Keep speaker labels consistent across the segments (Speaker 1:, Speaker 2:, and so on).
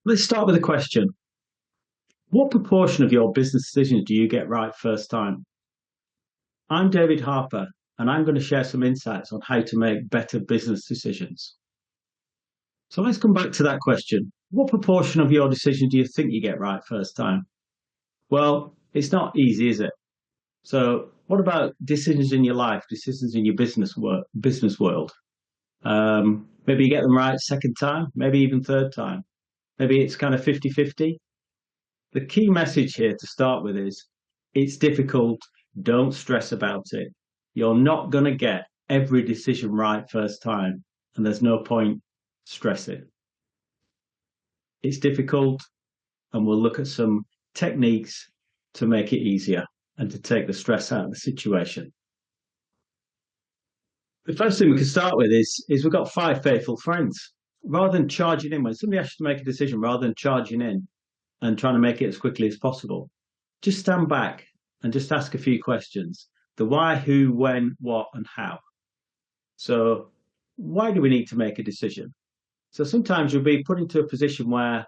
Speaker 1: Let's start with a question. What proportion of your business decisions do you get right first time? I'm David Harper, and I'm going to share some insights on how to make better business decisions. So let's come back to that question. What proportion of your decisions do you think you get right first time? Well, it's not easy, is it? So what about decisions in your life, decisions in your business world? Maybe you get them right second time, maybe even third time. Maybe it's kind of 50-50. The key message here to start with is it's difficult. Don't stress about it. You're not going to get every decision right first time, and there's no point stressing. It's difficult, and we'll look at some techniques to make it easier and to take the stress out of the situation. The first thing we can start with is we've got five faithful friends. Rather than charging in, when somebody asks you to make a decision, rather than charging in and trying to make it as quickly as possible, just stand back and just ask a few questions. The why, who, when, what, and how. So, why do we need to make a decision? So, sometimes you'll be put into a position where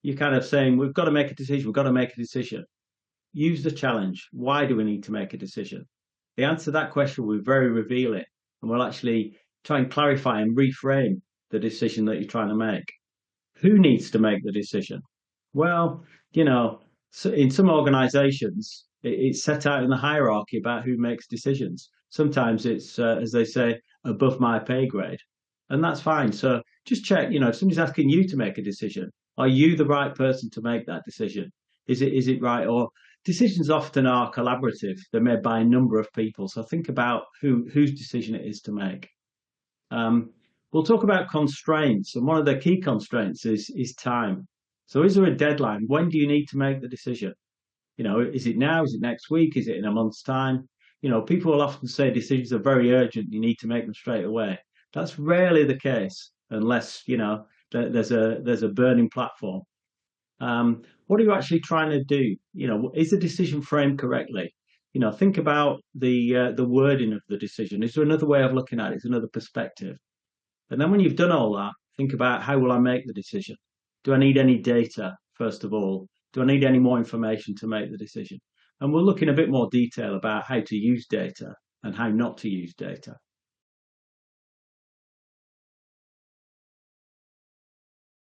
Speaker 1: you're kind of saying, we've got to make a decision, we've got to make a decision. Use the challenge. Why do we need to make a decision? The answer to that question will be very revealing, and we'll actually try and clarify and reframe the decision that you're trying to make. Who needs to make the decision? Well, so in some organizations, it's set out in the hierarchy about who makes decisions. Sometimes it's, as they say, above my pay grade. And that's fine. So just check, if somebody's asking you to make a decision, are you the right person to make that decision? Is it right? Or decisions often are collaborative. They're made by a number of people. So think about whose decision it is to make. We'll talk about constraints. And one of the key constraints is time. So is there a deadline? When do you need to make the decision? Is it now? Is it next week? Is it in a month's time? People will often say decisions are very urgent. You need to make them straight away. That's rarely the case unless, there's a burning platform. What are you actually trying to do? Is the decision framed correctly? Think about the wording of the decision. Is there another way of looking at it? Is there another perspective? And then when you've done all that, think about how will I make the decision? Do I need any data, first of all? Do I need any more information to make the decision? And we'll look in a bit more detail about how to use data and how not to use data.